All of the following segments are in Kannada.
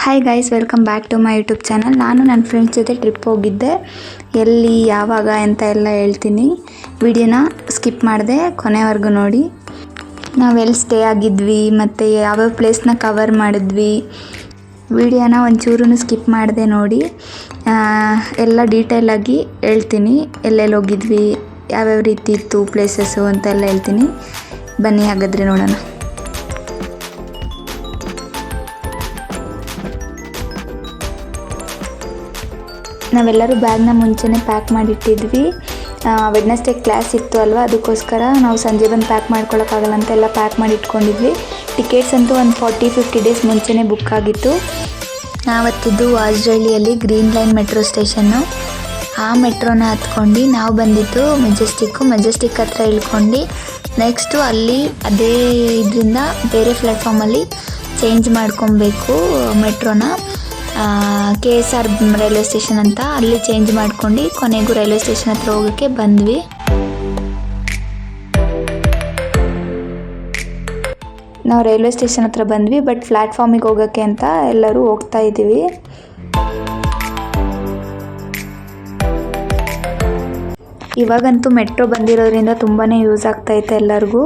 Hi guys, welcome back to my YouTube channel. ನಾನು ನನ್ನ ಫ್ರೆಂಡ್ಸ್ ಜೊತೆ ಟ್ರಿಪ್ ಹೋಗಿದ್ದೆ. ಎಲ್ಲಿ, ಯಾವಾಗ ಅಂತ ಎಲ್ಲ ಹೇಳ್ತೀನಿ. ವಿಡಿಯೋನ ಸ್ಕಿಪ್ ಮಾಡಿದೆ, ಕೊನೆವರೆಗೂ ನೋಡಿ. ನಾವೆಲ್ಲಿ ಸ್ಟೇ ಆಗಿದ್ವಿ ಮತ್ತು ಯಾವ್ಯಾವ ಪ್ಲೇಸ್ನ ಕವರ್ ಮಾಡಿದ್ವಿ, ವಿಡಿಯೋನ ಒಂಚೂರು ಸ್ಕಿಪ್ ಮಾಡಿದೆ ನೋಡಿ. ಎಲ್ಲ ಡೀಟೇಲಾಗಿ ಹೇಳ್ತೀನಿ. ಎಲ್ಲೆಲ್ಲಿ ಹೋಗಿದ್ವಿ, ಯಾವ್ಯಾವ ರೀತಿ ಇತ್ತು ಪ್ಲೇಸಸ್ಸು ಅಂತೆಲ್ಲ ಹೇಳ್ತೀನಿ. ಬನ್ನಿ ಹಾಗಾದರೆ ನೋಡೋಣ. ನಾವೆಲ್ಲರೂ ಬ್ಯಾಗ್ನ ಮುಂಚೆನೇ ಪ್ಯಾಕ್ ಮಾಡಿಟ್ಟಿದ್ವಿ. ವೆಡ್ನೆಸ್ಡೇ ಕ್ಲಾಸ್ ಇತ್ತು ಅಲ್ವಾ, ಅದಕ್ಕೋಸ್ಕರ ನಾವು ಸಂಜೆ ಬಂದು ಪ್ಯಾಕ್ ಮಾಡ್ಕೊಳ್ಳೋಕ್ಕಾಗಲ್ಲ ಅಂತ ಎಲ್ಲ ಪ್ಯಾಕ್ ಮಾಡಿ ಇಟ್ಕೊಂಡಿದ್ವಿ. ಟಿಕೆಟ್ಸ್ ಅಂತೂ ಒಂದು 40-50 ಡೇಸ್ ಮುಂಚೆನೇ ಬುಕ್ ಆಗಿತ್ತು. ನಾವತ್ತಿದ್ದು ವಾಜರಳ್ಳಿಯಲ್ಲಿ ಗ್ರೀನ್ ಲೈನ್ ಮೆಟ್ರೋ ಸ್ಟೇಷನ್ನು. ಆ ಮೆಟ್ರೋನ ಹತ್ಕೊಂಡು ನಾವು ಬಂದಿದ್ದು ಮೆಜೆಸ್ಟಿಕ್ ಹತ್ರ ಇಳ್ಕೊಂಡು ನೆಕ್ಸ್ಟು ಅಲ್ಲಿ ಅದೇ ಇದರಿಂದ ಬೇರೆ ಪ್ಲ್ಯಾಟ್ಫಾರ್ಮಲ್ಲಿ ಚೇಂಜ್ ಮಾಡ್ಕೊಬೇಕು ಮೆಟ್ರೋನ. KSR ರೈಲ್ವೆ ಸ್ಟೇಷನ್ ಅಂತ, ಅಲ್ಲಿ ಚೇಂಜ್ ಮಾಡ್ಕೊಂಡು ಕೊನೆಗೂ ರೈಲ್ವೆ ಸ್ಟೇಷನ್ ಹತ್ರ ಹೋಗೋಕ್ಕೆ ಬಂದ್ವಿ. ನಾವು ರೈಲ್ವೆ ಸ್ಟೇಷನ್ ಹತ್ರ ಬಂದ್ವಿ, ಬಟ್ ಪ್ಲ್ಯಾಟ್ಫಾರ್ಮಿಗೆ ಹೋಗೋಕ್ಕೆ ಅಂತ ಎಲ್ಲರೂ ಹೋಗ್ತಾ ಇದ್ದೀವಿ. ಇವಾಗಂತೂ ಮೆಟ್ರೋ ಬಂದಿರೋದ್ರಿಂದ ತುಂಬಾ ಯೂಸ್ ಆಗ್ತಾಯಿತ್ತು ಎಲ್ಲರಿಗೂ.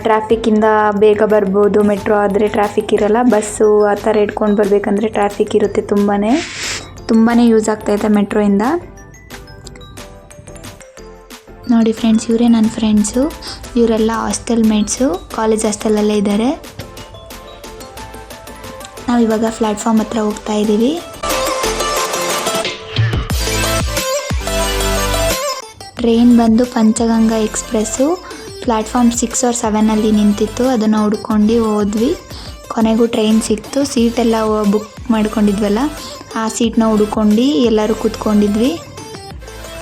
ಟ್ರಾಫಿಕ್ಕಿಂದ ಬೇಗ ಬರ್ಬೋದು. ಮೆಟ್ರೋ ಆದರೆ ಟ್ರಾಫಿಕ್ ಇರೋಲ್ಲ. ಬಸ್ಸು ಆ ಥರ ಇಟ್ಕೊಂಡು ಬರಬೇಕಂದ್ರೆ ಟ್ರಾಫಿಕ್ ಇರುತ್ತೆ. ತುಂಬಾ ಯೂಸ್ ಆಗ್ತಾಯಿದೆ ಮೆಟ್ರೋಯಿಂದ. ನೋಡಿ ಫ್ರೆಂಡ್ಸ್, ಇವರೇ ನನ್ನ ಫ್ರೆಂಡ್ಸು. ಇವರೆಲ್ಲ ಹಾಸ್ಟೆಲ್ ಮೇಟ್ಸು, ಕಾಲೇಜ್ ಹಾಸ್ಟೆಲಲ್ಲೇ ಇದ್ದಾರೆ. ನಾವಿವಾಗ ಪ್ಲ್ಯಾಟ್ಫಾರ್ಮ್ ಹತ್ರ ಹೋಗ್ತಾ ಇದ್ದೀವಿ. ಟ್ರೈನ್ ಬಂದು ಪಂಚಗಂಗಾ ಎಕ್ಸ್ಪ್ರೆಸ್ಸು ಪ್ಲ್ಯಾಟ್ಫಾರ್ಮ್ 6 or 7 ನಿಂತಿತ್ತು. ಅದನ್ನು ಹುಡ್ಕೊಂಡು ಹೋದ್ವಿ. ಕೊನೆಗೂ ಟ್ರೈನ್ ಸಿಕ್ತು. ಸೀಟೆಲ್ಲ ಬುಕ್ ಮಾಡ್ಕೊಂಡಿದ್ವಲ್ಲ, ಆ ಸೀಟ್ನ ಹುಡ್ಕೊಂಡು ಎಲ್ಲರೂ ಕೂತ್ಕೊಂಡಿದ್ವಿ.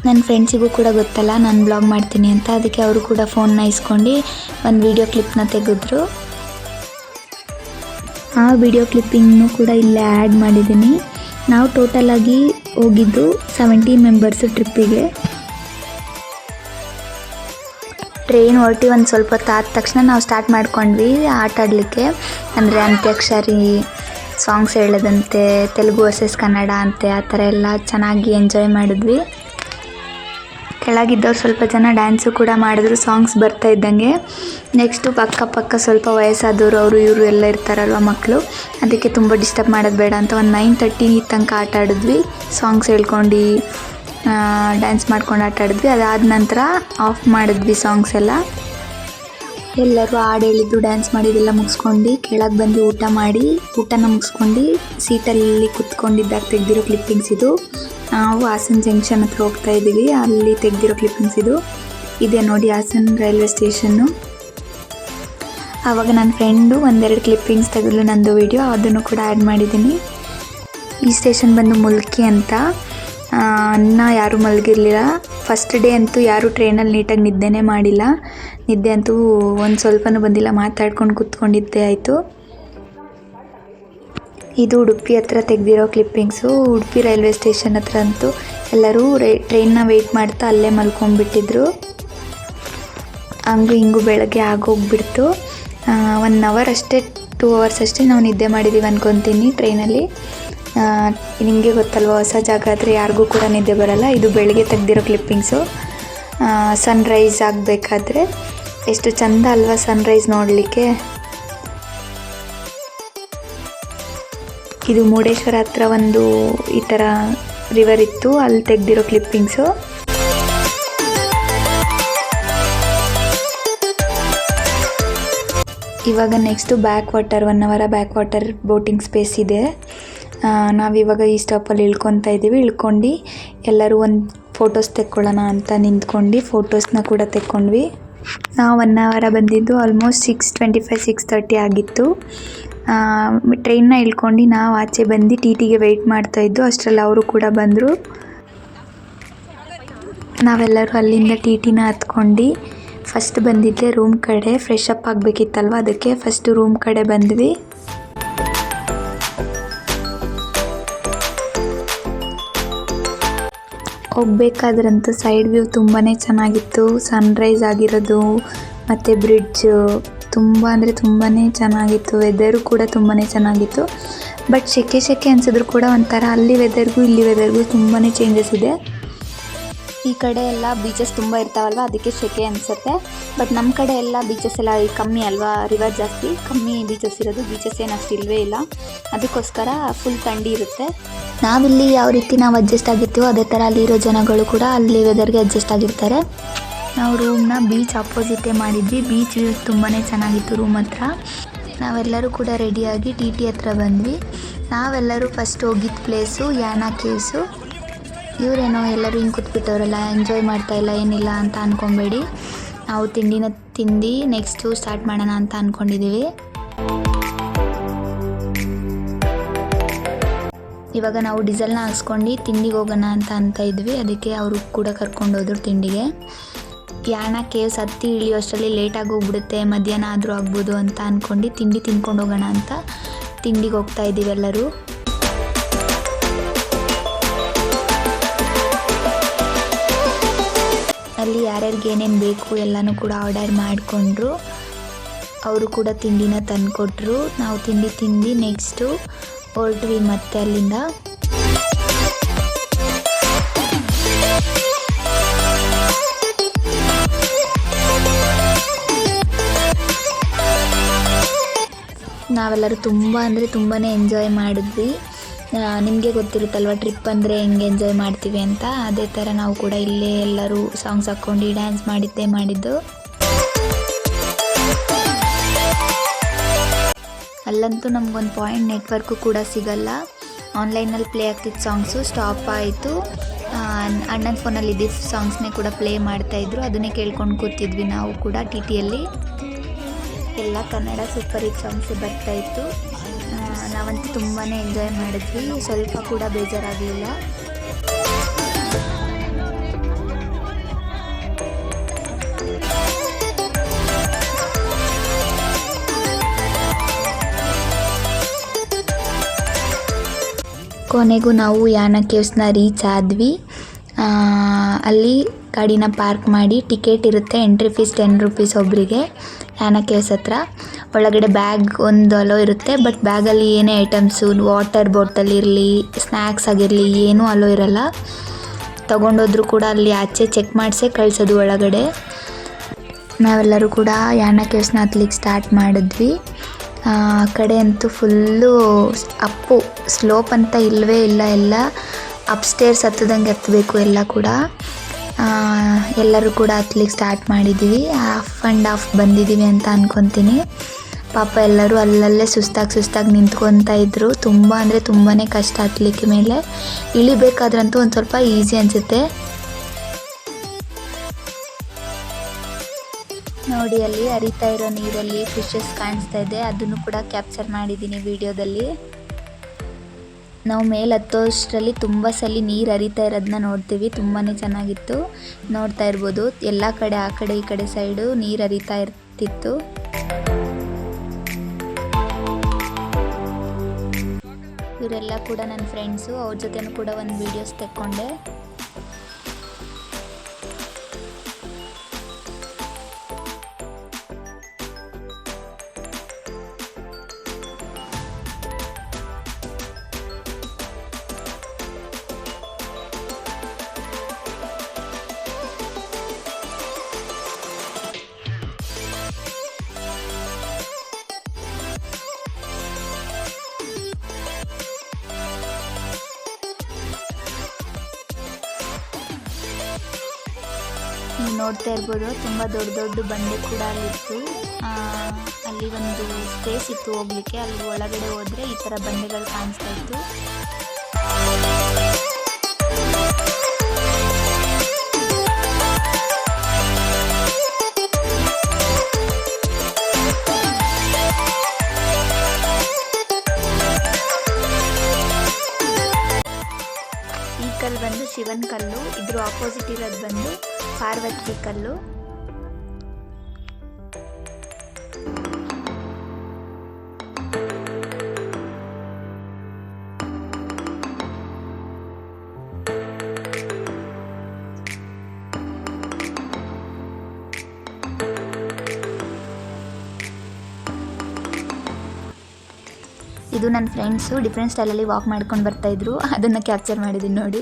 ನನ್ನ ಫ್ರೆಂಡ್ಸಿಗೂ ಕೂಡ ಗೊತ್ತಲ್ಲ ನಾನು ಬ್ಲಾಗ್ ಮಾಡ್ತೀನಿ ಅಂತ, ಅದಕ್ಕೆ ಅವರು ಕೂಡ ಫೋನ್ನ ಇಸ್ಕೊಂಡು ಒಂದು ವಿಡಿಯೋ ಕ್ಲಿಪ್ನ ತೆಗೆದ್ರು. ಆ ವಿಡಿಯೋ ಕ್ಲಿಪ್ಪಿಂಗ್ನು ಕೂಡ ಇಲ್ಲೇ ಆ್ಯಡ್ ಮಾಡಿದ್ದೀನಿ. ನಾವು ಟೋಟಲಾಗಿ ಹೋಗಿದ್ದು 17 ಮೆಂಬರ್ಸು ಟ್ರಿಪ್ಪಿಗೆ. ಟ್ರೈನ್ ಹೊರಟಿ ಒಂದು ಸ್ವಲ್ಪ ಹೊತ್ತು ಆದ ತಕ್ಷಣ ನಾವು ಸ್ಟಾರ್ಟ್ ಮಾಡ್ಕೊಂಡ್ವಿ ಆಟ ಆಡಲಿಕ್ಕೆ. ಅಂದರೆ ಅಂತ್ಯಾಕ್ಷರಿ, ಸಾಂಗ್ಸ್ ಹೇಳೋದಂತೆ, ತೆಲುಗು ವರ್ಸಸ್ ಕನ್ನಡ ಅಂತೆ, ಆ ಥರ ಎಲ್ಲ ಚೆನ್ನಾಗಿ ಎಂಜಾಯ್ ಮಾಡಿದ್ವಿ. ಕೆಳಗಿದ್ದವ್ರು ಸ್ವಲ್ಪ ಜನ ಡ್ಯಾನ್ಸು ಕೂಡ ಮಾಡಿದ್ರು ಸಾಂಗ್ಸ್ ಬರ್ತಾ ಇದ್ದಂಗೆ. ನೆಕ್ಸ್ಟು ಪಕ್ಕ ಸ್ವಲ್ಪ ವಯಸ್ಸಾದವರು, ಅವರು ಇವರು ಎಲ್ಲ ಇರ್ತಾರಲ್ವ ಮಕ್ಕಳು, ಅದಕ್ಕೆ ತುಂಬ ಡಿಸ್ಟರ್ಬ್ ಮಾಡೋದು ಬೇಡ ಅಂತ ಒಂದು 9:30 ತನಕ ಆಟ ಆಡಿದ್ವಿ. ಸಾಂಗ್ಸ್ ಹೇಳ್ಕೊಂಡು ಡ್ಯಾನ್ಸ್ ಮಾಡ್ಕೊಂಡು ಆಟ ಆಡಿದ್ವಿ. ಅದಾದ ನಂತರ ಆಫ್ ಮಾಡಿದ್ವಿ ಸಾಂಗ್ಸ್ ಎಲ್ಲ. ಎಲ್ಲರೂ ಹಾಡು ಹೇಳಿದ್ದು, ಡ್ಯಾನ್ಸ್ ಮಾಡಿದ್ದೆಲ್ಲ ಮುಗಿಸ್ಕೊಂಡು ಕೆಳಗೆ ಬಂದು ಊಟನ ಮುಗಿಸ್ಕೊಂಡು ಸೀಟಲ್ಲಿ ಕುತ್ಕೊಂಡಿದ್ದಾಗ ತೆಗೆದಿರೋ ಕ್ಲಿಪ್ಪಿಂಗ್ಸ್ ಇದು. ನಾವು ಹಾಸನ್ ಜಂಕ್ಷನ್ ಹತ್ರ ಹೋಗ್ತಾ ಇದ್ದೀವಿ. ಅಲ್ಲಿ ತೆಗೆದಿರೋ ಕ್ಲಿಪ್ಪಿಂಗ್ಸ್ ಇದು. ಇದೆ ನೋಡಿ ಹಾಸನ್ ರೈಲ್ವೆ ಸ್ಟೇಷನ್ನು. ಆವಾಗ ನನ್ನ ಫ್ರೆಂಡು ಒಂದೆರಡು ಕ್ಲಿಪ್ಪಿಂಗ್ಸ್ ತೆಗೆದ್ಲು ನಂದು ವಿಡಿಯೋ, ಅದನ್ನು ಕೂಡ ಆ್ಯಡ್ ಮಾಡಿದ್ದೀನಿ. ಈ ಸ್ಟೇಷನ್ ಬಂದು ಮುಲ್ಕಿ ಅಂತ. ಯಾರೂ ಮಲಗಿರಲಿಲ್ಲ. ಫಸ್ಟ್ ಡೇ ಅಂತೂ ಯಾರೂ ಟ್ರೈನಲ್ಲಿ ನೀಟಾಗಿ ನಿದ್ದೆನೇ ಮಾಡಿಲ್ಲ. ನಿದ್ದೆ ಅಂತೂ ಒಂದು ಸ್ವಲ್ಪನೂ ಬಂದಿಲ್ಲ. ಮಾತಾಡ್ಕೊಂಡು ಕೂತ್ಕೊಂಡಿದ್ದೇ ಆಯಿತು. ಇದು ಉಡುಪಿ ಹತ್ರ ತೆಗೆದಿರೋ ಕ್ಲಿಪ್ಪಿಂಗ್ಸು. ಉಡುಪಿ ರೈಲ್ವೆ ಸ್ಟೇಷನ್ ಹತ್ರ ಅಂತೂ ಎಲ್ಲರೂ ಟ್ರೈನ್ನ ವೆಯ್ಟ್ ಮಾಡ್ತಾ ಅಲ್ಲೇ ಮಲ್ಕೊಂಡ್ಬಿಟ್ಟಿದ್ರು. ಹಂಗೂ ಹಿಂಗೂ ಬೆಳಗ್ಗೆ ಆಗೋಗ್ಬಿಡ್ತು. 1 hour ಅಷ್ಟೇ, 2 hours ಅಷ್ಟೇ ನಾವು ನಿದ್ದೆ ಮಾಡಿದ್ದೀವಿ ಅನ್ಕೊತೀನಿ ಟ್ರೈನಲ್ಲಿ. ನಿಮಗೆ ಗೊತ್ತಲ್ವ, ಹೊಸ ಜಾಗ ಆದರೆ ಯಾರಿಗೂ ಕೂಡ ನಿದ್ದೆ ಬರಲ್ಲ. ಇದು ಬೆಳಗ್ಗೆ ತೆಗೆದಿರೋ ಕ್ಲಿಪ್ಪಿಂಗ್ಸು. ಸನ್ರೈಸ್ ಆಗಬೇಕಾದ್ರೆ ಎಷ್ಟು ಚಂದ ಅಲ್ವಾ ಸನ್ರೈಸ್ ನೋಡಲಿಕ್ಕೆ. ಇದು ಮುರುಡೇಶ್ವರ ಹತ್ರ ಒಂದು ಈ ಥರ ರಿವರ್ ಇತ್ತು, ಅಲ್ಲಿ ತೆಗೆದಿರೋ ಕ್ಲಿಪ್ಪಿಂಗ್ಸು. ಇವಾಗ next back water, 1 hour back water boating space ಇದೆ. ನಾವಿವಾಗ ಈ ಸ್ಟಾಪಲ್ಲಿ ಇಳ್ಕೊತಾ ಇದ್ದೀವಿ. ಇಳ್ಕೊಂಡು ಎಲ್ಲರೂ ಒಂದು ಫೋಟೋಸ್ ತೆಕ್ಕೊಳ್ಳೋಣ ಅಂತ ನಿಂತ್ಕೊಂಡು ಫೋಟೋಸ್ನ ಕೂಡ ತೆಕ್ಕೊಂಡ್ವಿ. ನಾವು 1 hour ಬಂದಿದ್ದು ಆಲ್ಮೋಸ್ಟ್ 6:25, 6:30 ಆಗಿತ್ತು. ಟ್ರೈನ್ನ ಇಳ್ಕೊಂಡು ನಾವು ಆಚೆ ಬಂದು TTಗೆ ವೆಯ್ಟ್ ಮಾಡ್ತಾಯಿದ್ದು. ಅಷ್ಟರಲ್ಲಿ ಅವರು ಕೂಡ ಬಂದರು. ನಾವೆಲ್ಲರೂ ಅಲ್ಲಿಂದ TTನ ಹತ್ಕೊಂಡು ಫಸ್ಟ್ ಬಂದಿದ್ದೆ ರೂಮ್ ಕಡೆ. ಫ್ರೆಶ್ ಅಪ್ ಆಗಬೇಕಿತ್ತಲ್ವ, ಅದಕ್ಕೆ ಫಸ್ಟು ರೂಮ್ ಕಡೆ ಬಂದ್ವಿ. ಹೋಗ್ಬೇಕಾದ್ರಂತೂ ಸೈಡ್ ವ್ಯೂ ತುಂಬಾ ಚೆನ್ನಾಗಿತ್ತು. ಸನ್ರೈಸ್ ಆಗಿರೋದು ಮತ್ತು ಬ್ರಿಡ್ಜ್ ತುಂಬ ಅಂದರೆ ತುಂಬಾ ಚೆನ್ನಾಗಿತ್ತು. ವೆದರು ಕೂಡ ತುಂಬಾ ಚೆನ್ನಾಗಿತ್ತು. ಬಟ್ ಸೆಕೆ ಅನಿಸಿದ್ರು ಕೂಡ ಒಂಥರ ಅಲ್ಲಿ ವೆದರ್ಗೂ ಇಲ್ಲಿ ವೆದರ್ಗೂ ತುಂಬಾ ಚೇಂಜಸ್ ಇದೆ. ಈ ಕಡೆ ಎಲ್ಲ ಬೀಚಸ್ ತುಂಬ ಇರ್ತಾವಲ್ವ, ಅದಕ್ಕೆ ಸೆಕೆ ಅನಿಸುತ್ತೆ. ಬಟ್ ನಮ್ಮ ಕಡೆ ಎಲ್ಲ ಬೀಚಸ್ ಎಲ್ಲ ಕಮ್ಮಿ ಅಲ್ವಾ, ರಿವರ್ ಜಾಸ್ತಿ, ಕಮ್ಮಿ ಬೀಚಸ್ ಇರೋದು. ಬೀಚಸ್ ಏನು ಅಷ್ಟು ಇಲ್ಲವೇ ಇಲ್ಲ, ಅದಕ್ಕೋಸ್ಕರ ಫುಲ್ ಥಂಡಿ ಇರುತ್ತೆ. ನಾವಿಲ್ಲಿ ಯಾವ ರೀತಿ ನಾವು ಅಡ್ಜಸ್ಟ್ ಆಗಿರ್ತೀವೋ ಅದೇ ಥರ ಅಲ್ಲಿರೋ ಜನಗಳು ಕೂಡ ಅಲ್ಲಿ ವೆದರ್ಗೆ ಅಡ್ಜಸ್ಟ್ ಆಗಿರ್ತಾರೆ. ನಾವು ರೂಮ್ನ ಬೀಚ್ ಅಪೋಸಿಟೇ ಮಾಡಿದ್ವಿ. ಬೀಚ್ ವ್ಯೂ ತುಂಬಾ ಚೆನ್ನಾಗಿತ್ತು ರೂಮ್ ಹತ್ರ. ನಾವೆಲ್ಲರೂ ಕೂಡ ರೆಡಿಯಾಗಿ ಟಿ ಹತ್ರ ಬಂದ್ವಿ. ನಾವೆಲ್ಲರೂ ಫಸ್ಟ್ ಹೋಗಿದ್ದ ಪ್ಲೇಸು ಯಾನ ಕೇವ್ಸು. ಇವರೇನೋ ಎಲ್ಲರೂ ಹಿಂಗೆ ಕೂತ್ಬಿಟ್ಟವರಲ್ಲ, ಎಂಜಾಯ್ ಮಾಡ್ತಾಯಿಲ್ಲ ಏನಿಲ್ಲ ಅಂತ ಅಂದ್ಕೊಬೇಡಿ. ನಾವು ತಿಂಡಿನ ತಿಂದು ನೆಕ್ಸ್ಟು ಸ್ಟಾರ್ಟ್ ಮಾಡೋಣ ಅಂತ ಅಂದ್ಕೊಂಡಿದ್ದೀವಿ. ಇವಾಗ ನಾವು ಡೀಸೆಲ್ನ ಹಾಕ್ಸ್ಕೊಂಡು ತಿಂಡಿಗೆ ಹೋಗೋಣ ಅಂತ ಇದ್ವಿ. ಅದಕ್ಕೆ ಅವರು ಕೂಡ ಕರ್ಕೊಂಡೋದ್ರು ತಿಂಡಿಗೆ. ಯಾಣ ಕೇವ್ಸ್ ಹತ್ತಿ ಇಳಿಯೋಷ್ಟರಲ್ಲಿ ಲೇಟಾಗಿ ಹೋಗ್ಬಿಡುತ್ತೆ, ಮಧ್ಯಾಹ್ನ ಆದರೂ ಆಗ್ಬೋದು ಅಂತ ಅಂದ್ಕೊಂಡು ತಿಂಡಿ ತಿನ್ಕೊಂಡು ಹೋಗೋಣ ಅಂತ ತಿಂಡಿಗೆ ಹೋಗ್ತಾ ಇದ್ದೀವಿ ಎಲ್ಲರೂ. ಅಲ್ಲಿ ಯಾರ್ಯಾರಿಗೆ ಏನೇನು ಬೇಕು ಎಲ್ಲನೂ ಕೂಡ ಆರ್ಡರ್ ಮಾಡಿಕೊಂಡ್ರು. ಅವರು ಕೂಡ ತಿಂಡಿನ ತಂದುಕೊಟ್ರು. ನಾವು ತಿಂಡಿ ತಿಂದು ನೆಕ್ಸ್ಟು ಹೊರಟ್ವಿ ಮತ್ತೆ ಅಲ್ಲಿಂದ. ನಾವೆಲ್ಲರೂ ತುಂಬ ಅಂದರೆ ತುಂಬಾ ಎಂಜಾಯ್ ಮಾಡಿದ್ವಿ. ನಿಮಗೆ ಗೊತ್ತಿರುತ್ತಲ್ವ ಟ್ರಿಪ್ ಅಂದರೆ ಹೆಂಗೆ ಎಂಜಾಯ್ ಮಾಡ್ತೀವಿ ಅಂತ. ಅದೇ ಥರ ನಾವು ಕೂಡ ಇಲ್ಲೇ ಎಲ್ಲರೂ ಸಾಂಗ್ಸ್ ಹಾಕ್ಕೊಂಡು ಡ್ಯಾನ್ಸ್ ಮಾಡಿದ್ದು. ಅಲ್ಲಂತೂ ನಮಗೊಂದು ಪಾಯಿಂಟ್ ನೆಟ್ವರ್ಕು ಕೂಡ ಸಿಗಲ್ಲ. ಆನ್ಲೈನಲ್ಲಿ ಪ್ಲೇ ಆಗ್ತಿದ್ದ ಸಾಂಗ್ಸು ಸ್ಟಾಪ್ ಆಯಿತು. ಅಣ್ಣನ ಫೋನಲ್ಲಿ ಇದ್ದಿದ್ದ ಸಾಂಗ್ಸ್ನೇ ಕೂಡ ಪ್ಲೇ ಮಾಡ್ತಾಯಿದ್ರು, ಅದನ್ನೇ ಕೇಳ್ಕೊಂಡು ಕೂತಿದ್ವಿ ನಾವು ಕೂಡ ಟಿಯಲ್ಲಿ. ಎಲ್ಲ ಕನ್ನಡ ಸೂಪರ್ ಹಿಟ್ ಸಾಂಗ್ಸ್ ಬರ್ತಾಯಿತ್ತು. ನಾವಂತೂ ತುಂಬಾ ಎಂಜಾಯ್ ಮಾಡಿದ್ವಿ, ಸ್ವಲ್ಪ ಕೂಡ ಬೇಜಾರಾಗಲಿಲ್ಲ. ಕೊನೆಗೂ ನಾವು ಯಾನ ಕೇವ್ಸ್ನ ರೀಚ್ ಆದ್ವಿ. ಅಲ್ಲಿ ಗಾಡಿನ ಪಾರ್ಕ್ ಮಾಡಿ ಟಿಕೆಟ್ ಇರುತ್ತೆ, ಎಂಟ್ರಿ ಫೀಸ್ 10 ರೂಪೀಸ್ ಒಬ್ಬರಿಗೆ. ಯಾನ ಕೇವ್ಸ್ ಹತ್ರ ಒಳಗಡೆ ಬ್ಯಾಗ್ ಒಂದು ಅಲೋ ಇರುತ್ತೆ. ಬಟ್ ಬ್ಯಾಗಲ್ಲಿ ಏನೇ ಐಟಮ್ಸು, ವಾಟರ್ ಬಾಟಲ್ ಇರಲಿ, ಸ್ನ್ಯಾಕ್ಸ್ ಆಗಿರಲಿ ಏನೂ ಅಲೋ ಇರಲ್ಲ. ತೊಗೊಂಡೋದ್ರೂ ಕೂಡ ಅಲ್ಲಿ ಆಚೆ ಚೆಕ್ ಮಾಡಿಸೇ ಕಳಿಸೋದು ಒಳಗಡೆ. ನಾವೆಲ್ಲರೂ ಕೂಡ ಯಾನ ಕೇವ್ಸ್ನ ಹತ್ಲಿಕ್ಕೆ ಸ್ಟಾರ್ಟ್ ಮಾಡಿದ್ವಿ. ಆ ಕಡೆ ಅಂತೂ ಫುಲ್ಲು ಅಪ್ಪು, ಸ್ಲೋಪ್ ಅಂತ ಇಲ್ಲವೇ ಇಲ್ಲ, ಎಲ್ಲ ಅಪ್ಸ್ಟೇರ್ಸ್ ಹತ್ತದಂಗೆ ಹತ್ತಬೇಕು ಎಲ್ಲ ಕೂಡ. ಎಲ್ಲರೂ ಕೂಡ ಹತ್ಲಿಕ್ಕೆ ಸ್ಟಾರ್ಟ್ ಮಾಡಿದ್ದೀವಿ. ಹಾಫ್ ಬಂದಿದ್ದೀವಿ ಅಂತ ಅಂದ್ಕೊತೀನಿ. ಪಾಪ ಎಲ್ಲರೂ ಅಲ್ಲಲ್ಲೇ ಸುಸ್ತಾಗಿ ನಿಂತ್ಕೊತಾ ಇದ್ರು. ತುಂಬ ಅಂದರೆ ತುಂಬಾ ಕಷ್ಟ ಹತ್ತಲಿಕ್ಕೆ. ಮೇಲೆ ಇಳಿಬೇಕಾದ್ರಂತೂ ಒಂದು ಸ್ವಲ್ಪ ಈಸಿ ಅನಿಸುತ್ತೆ. ನೋಡಿ ಅಲ್ಲಿ ಹರಿತಾ ಇರೋ ನೀರಲ್ಲಿ ಫಿಶಸ್ ಕಾಣಿಸ್ತಾ ಇದೆ, ಅದನ್ನು ಕೂಡ ಕ್ಯಾಪ್ಚರ್ ಮಾಡಿದ್ದೀನಿ ವಿಡಿಯೋದಲ್ಲಿ. ನಾವು ಮೇಲೆ ಹತ್ತೋಷ್ಟರಲ್ಲಿ ತುಂಬ ಸಲ ನೀರು ಹರಿತಾ ಇರೋದನ್ನ ನೋಡ್ತೀವಿ. ತುಂಬಾ ಚೆನ್ನಾಗಿತ್ತು, ನೋಡ್ತಾ ಇರ್ಬೋದು. ಎಲ್ಲ ಕಡೆ ಆ ಕಡೆ ಈ ಕಡೆ ಸೈಡು ನೀರು ಹರಿತಾ ಇರ್ತಿತ್ತು. ಇವರೆಲ್ಲ ಕೂಡ ನನ್ನ ಫ್ರೆಂಡ್ಸು, ಅವ್ರ ಜೊತೆನೂ ಕೂಡ ಒಂದು ವೀಡಿಯೋಸ್ ತೆಕ್ಕೊಂಡೆ. ನೀವು ನೋಡ್ತಾ ಇರ್ಬೋದು, ತುಂಬ ದೊಡ್ಡ ಬಂಡೆ ಕೂಡ ಅಲ್ಲಿತ್ತು. ಅಲ್ಲಿ ಒಂದು ಸ್ಪೇಸ್ ಇತ್ತು ಹೋಗ್ಲಿಕ್ಕೆ. ಅಲ್ಲಿ ಒಳಗಡೆ ಹೋದರೆ ಈ ಥರ ಬಂಡೆಗಳು ಕಾಣಿಸ್ತಾ ಇತ್ತು. ಈ ಕಲ್ಲು ಬಂದು ಶಿವನ್ ಕಲ್ಲು, ಇದ್ರ ಆಪೋಸಿಟ್ ಇರೋದು ಬಂದು ಪಾರ್ವತಿ ಕಲ್ಲು. ಇದು ನನ್ನ ಫ್ರೆಂಡ್ಸು ಡಿಫ್ರೆಂಟ್ ಸ್ಟೈಲಲ್ಲಿ ವಾಕ್ ಮಾಡ್ಕೊಂಡು ಬರ್ತಾಯಿದ್ರು, ಅದನ್ನು ಕ್ಯಾಪ್ಚರ್ ಮಾಡಿದ್ದೀನಿ ನೋಡಿ.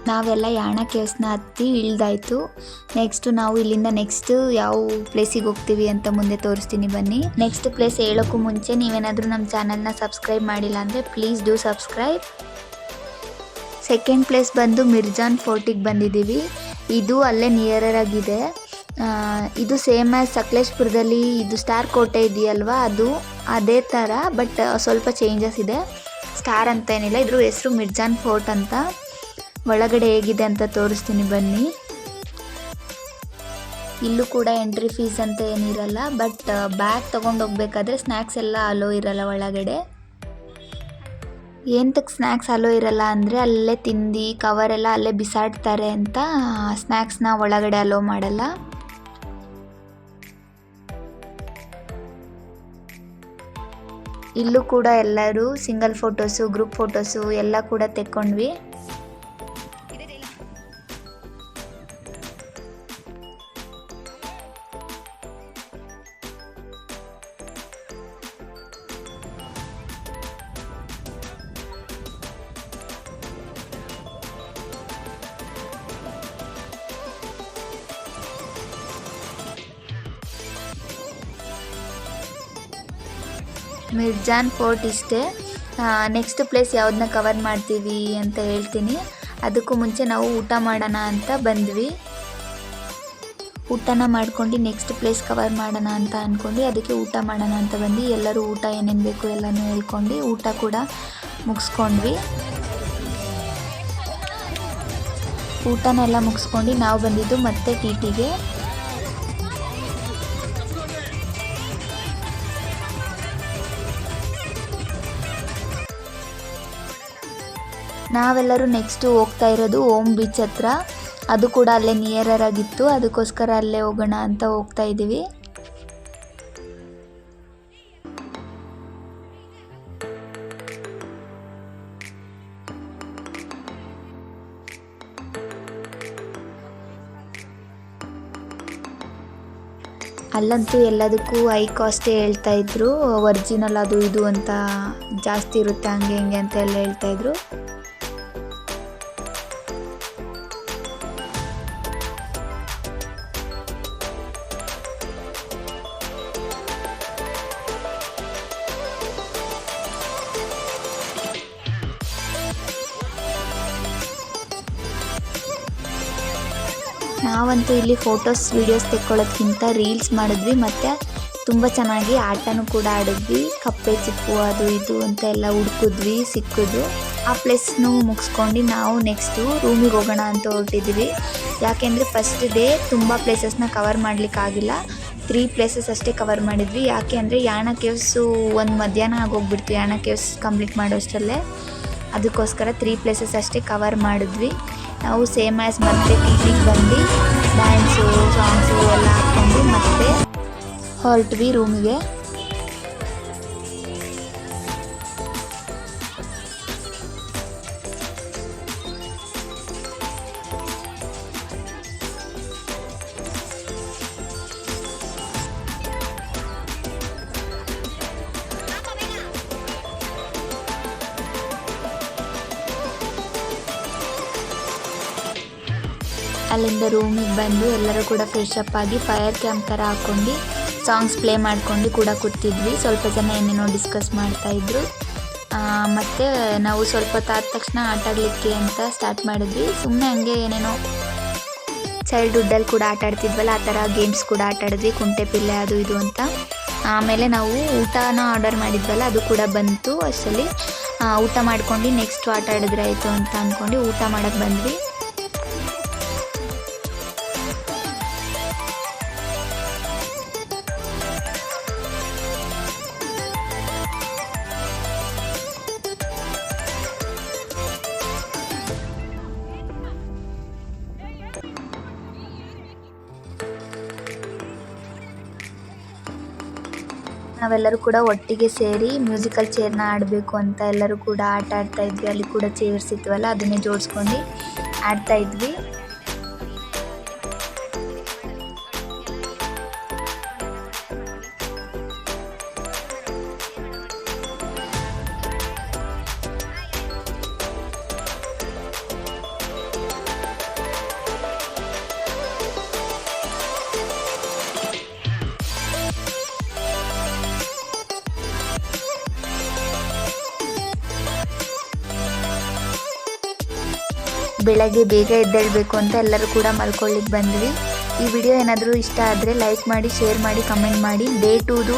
ನಾವೆಲ್ಲ ಯಾಣ ಕೇವ್ಸ್ನ ಹತ್ತಿ ಇಳ್ದಾಯ್ತು. ನೆಕ್ಸ್ಟು ನಾವು ಇಲ್ಲಿಂದ ನೆಕ್ಸ್ಟ್ ಯಾವ ಪ್ಲೇಸಿಗೆ ಹೋಗ್ತೀವಿ ಅಂತ ಮುಂದೆ ತೋರಿಸ್ತೀನಿ ಬನ್ನಿ. ನೆಕ್ಸ್ಟ್ ಪ್ಲೇಸ್ ಹೇಳೋಕ್ಕೂ ಮುಂಚೆ ನೀವೇನಾದರೂ ನಮ್ಮ ಚಾನಲ್ನ ಸಬ್ಸ್ಕ್ರೈಬ್ ಮಾಡಿಲ್ಲ ಅಂದರೆ please do subscribe. Second place ಬಂದು ಮಿರ್ಜಾನ್ ಫೋರ್ಟಿಗೆ ಬಂದಿದ್ದೀವಿ. ಇದು ಅಲ್ಲೇ ನಿಯರರ್ ಆಗಿದೆ. ಇದು ಸೇಮ್ ಆ್ಯಸ್ ಸಕಲೇಶ್ಪುರದಲ್ಲಿ ಇದು ಸ್ಟಾರ್ ಕೋಟೆ ಇದೆಯಲ್ವಾ, ಅದು ಅದೇ ಥರ, ಬಟ್ ಸ್ವಲ್ಪ ಚೇಂಜಸ್ ಇದೆ. ಸ್ಟಾರ್ ಅಂತ ಏನಿಲ್ಲ, ಇದ್ರ ಹೆಸರು ಮಿರ್ಜಾನ್ ಫೋರ್ಟ್ ಅಂತ. ಒಳಗಡೆ ಹೇಗಿದೆ ಅಂತ ತೋರಿಸ್ತೀನಿ ಬನ್ನಿ. ಇಲ್ಲೂ ಕೂಡ ಎಂಟ್ರಿ ಫೀಸ್ ಅಂತ ಏನಿರಲ್ಲ, ಬಟ್ ಬ್ಯಾಗ್ ತೊಗೊಂಡು ಹೋಗ್ಬೇಕಾದ್ರೆ ಸ್ನ್ಯಾಕ್ಸ್ ಎಲ್ಲ ಅಲೋ ಇರಲ್ಲ ಒಳಗಡೆ. ಎಂತಕ್ಕೆ ಸ್ನ್ಯಾಕ್ಸ್ ಅಲೋ ಇರಲ್ಲ ಅಂದರೆ ಅಲ್ಲೇ ತಿಂದು ಕವರೆಲ್ಲ ಅಲ್ಲೇ ಬಿಸಾಡ್ತಾರೆ ಅಂತ ಸ್ನ್ಯಾಕ್ಸ್ನ ಒಳಗಡೆ ಅಲೋ ಮಾಡಲ್ಲ. ಇಲ್ಲೂ ಕೂಡ ಎಲ್ಲರೂ ಸಿಂಗಲ್ ಫೋಟೋಸು ಗ್ರೂಪ್ ಫೋಟೋಸು ಎಲ್ಲ ಕೂಡ ತೆಕ್ಕೊಂಡ್ವಿ. ಮಿರ್ಜಾನ್ ಫೋರ್ಟ್ ಇಷ್ಟೇ. ನೆಕ್ಸ್ಟ್ ಪ್ಲೇಸ್ ಯಾವುದನ್ನ ಕವರ್ ಮಾಡ್ತೀವಿ ಅಂತ ಹೇಳ್ತೀನಿ. ಅದಕ್ಕೂ ಮುಂಚೆ ನಾವು ಊಟ ಮಾಡೋಣ ಅಂತ ಬಂದ್ವಿ. ಊಟನ ಮಾಡ್ಕೊಂಡು ನೆಕ್ಸ್ಟ್ ಪ್ಲೇಸ್ ಕವರ್ ಮಾಡೋಣ ಅಂತ ಅಂದ್ಕೊಂಡು ಅದಕ್ಕೆ ಊಟ ಮಾಡೋಣ ಅಂತ ಬಂದು ಎಲ್ಲರೂ ಊಟ ಏನೇನು ಬೇಕು ಎಲ್ಲನೂ ಹೇಳ್ಕೊಂಡು ಊಟ ಕೂಡ ಮುಗಿಸ್ಕೊಂಡ್ವಿ. ಊಟನೆಲ್ಲ ಮುಗಿಸ್ಕೊಂಡು ನಾವು ಬಂದಿದ್ದು ಮತ್ತೆ ಟಿಟಿಗೆ. ನಾವೆಲ್ಲರೂ ನೆಕ್ಸ್ಟು ಹೋಗ್ತಾ ಇರೋದು ಓಮ್ ಬೀಚ್ ಹತ್ರ. ಅದು ಕೂಡ ಅಲ್ಲೇ ನಿಯರರ್ ಆಗಿತ್ತು, ಅದಕ್ಕೋಸ್ಕರ ಅಲ್ಲೇ ಹೋಗೋಣ ಅಂತ ಹೋಗ್ತಾ ಇದ್ದೀವಿ. ಅಲ್ಲಂತೂ ಎಲ್ಲದಕ್ಕೂ ಹೈ ಕಾಸ್ಟೇ ಹೇಳ್ತಾಯಿದ್ರು. ಒರಿಜಿನಲ್ ಅದು ಇದು ಅಂತ ಜಾಸ್ತಿ ಇರುತ್ತೆ ಹಂಗೆ ಹಿಂಗೆ ಅಂತ ಎಲ್ಲ ಹೇಳ್ತಾಯಿದ್ರು. ನಾವಂತೂ ಇಲ್ಲಿ ಫೋಟೋಸ್ ವೀಡಿಯೋಸ್ ತೆಕ್ಕೊಳ್ಳೋದ್ಕಿಂತ ರೀಲ್ಸ್ ಮಾಡಿದ್ವಿ, ಮತ್ತು ತುಂಬ ಚೆನ್ನಾಗಿ ಆಟನೂ ಕೂಡ ಆಡಿದ್ವಿ. ಕಪ್ಪೆ ಚಿಪ್ಪು ಅದು ಇದು ಅಂತ ಎಲ್ಲ ಹುಡುಕಿದ್ವಿ, ಸಿಕ್ಕಿದ್ವು. ಆ ಪ್ಲೇಸ್ನೂ ಮುಗಿಸ್ಕೊಂಡು ನಾವು ನೆಕ್ಸ್ಟು ರೂಮಿಗೆ ಹೋಗೋಣ ಅಂತ ಹೊರಟಿದ್ವಿ. ಯಾಕೆಂದರೆ ಫಸ್ಟ್ ಡೇ ತುಂಬ ಪ್ಲೇಸಸ್ನ ಕವರ್ ಮಾಡಲಿಕ್ಕಾಗಿಲ್ಲ, 3 ಪ್ಲೇಸಸ್ ಅಷ್ಟೇ ಕವರ್ ಮಾಡಿದ್ವಿ. ಯಾಕೆ ಅಂದರೆ ಯಾಣ ಕೇವ್ಸು ಒಂದು ಮಧ್ಯಾಹ್ನ ಆಗೋಗ್ಬಿಡ್ತು ಯಾಣ ಕೇವ್ಸ್ ಕಂಪ್ಲೀಟ್ ಮಾಡೋಷ್ಟರಲ್ಲೇ. ಅದಕ್ಕೋಸ್ಕರ 3 ಪ್ಲೇಸಸ್ ಅಷ್ಟೇ ಕವರ್ ಮಾಡಿದ್ವಿ. ನಾವು ಸೇಮ್ ಆ್ಯಸ್ ಮತ್ತೆ ಟಿಟಿಗೆ ಬಂದು ಡ್ಯಾನ್ಸು ಸಾಂಗ್ಸು ಎಲ್ಲ ಹಾಕ್ಕೊಂಡು ಮತ್ತೆ ಹೊರಟ್ವಿ ರೂಮಿಗೆ. ಅಲ್ಲಿಂದ ರೂಮಿಗೆ ಬಂದು ಎಲ್ಲರೂ ಕೂಡ ಫ್ರೆಶ್ ಅಪ್ ಆಗಿ ಫೈರ್ ಕ್ಯಾಂಪ್ ಥರ ಹಾಕ್ಕೊಂಡು ಸಾಂಗ್ಸ್ ಪ್ಲೇ ಮಾಡ್ಕೊಂಡು ಕೂಡ ಕೂತಿದ್ವಿ. ಸ್ವಲ್ಪ ಜನ ಏನೇನೋ ಡಿಸ್ಕಸ್ ಮಾಡ್ತಾಯಿದ್ರು. ಮತ್ತು ನಾವು ಸ್ವಲ್ಪ ಹೊತ್ತಾದ ತಕ್ಷಣ ಆಟ ಆಡಲಿಕ್ಕೆ ಅಂತ ಸ್ಟಾರ್ಟ್ ಮಾಡಿದ್ವಿ. ಸುಮ್ಮನೆ ಹಂಗೆ ಏನೇನೋ ಚೈಲ್ಡ್ಹುಡ್ಡಲ್ಲಿ ಕೂಡ ಆಟ ಆಡ್ತಿದ್ವಲ್ಲ ಆ ಥರ ಗೇಮ್ಸ್ ಕೂಡ ಆಟ ಆಡಿದ್ವಿ, ಕುಂಟೆ ಪಿಲ್ಲೆ ಅದು ಇದು ಅಂತ. ಆಮೇಲೆ ನಾವು ಊಟನ ಆರ್ಡರ್ ಮಾಡಿದ್ವಲ್ಲ ಅದು ಕೂಡ ಬಂತು. ಅಷ್ಟರಲ್ಲಿ ಊಟ ಮಾಡ್ಕೊಂಡು ನೆಕ್ಸ್ಟ್ ಆಟ ಆಡಿದ್ರೆ ಆಯಿತು ಅಂತ ಅಂದ್ಕೊಂಡು ಊಟ ಮಾಡೋಕ್ಕೆ ಬಂದ್ವಿ. ನಾವೆಲ್ಲರೂ ಕೂಡ ಒಟ್ಟಿಗೆ ಸೇರಿ ಮ್ಯೂಸಿಕಲ್ ಚೇರ್ನ ಆಡಬೇಕು ಅಂತ ಎಲ್ಲರೂ ಕೂಡ ಆಟ ಆಡ್ತಾ ಇದ್ವಿ. ಅಲ್ಲಿ ಕೂಡ ಚೇರ್ಸ್ ಇದ್ವಲ್ಲ ಅದನ್ನೇ ಜೋಡಿಸ್ಕೊಂಡು ಆಡ್ತಾ ಇದ್ವಿ. ಬೆಳಗ್ಗೆ ಬೇಗ ಎದ್ದೇಳಬೇಕು ಅಂತ ಎಲ್ಲರೂ ಕೂಡ ಮಲ್ಕೊಳ್ಳಿಕ್ಕೆ ಬಂದ್ವಿ. ಈ ವಿಡಿಯೋ ಏನಾದರೂ ಇಷ್ಟ ಆದರೆ ಲೈಕ್ ಮಾಡಿ, ಶೇರ್ ಮಾಡಿ, ಕಮೆಂಟ್ ಮಾಡಿ. ಡೇ 2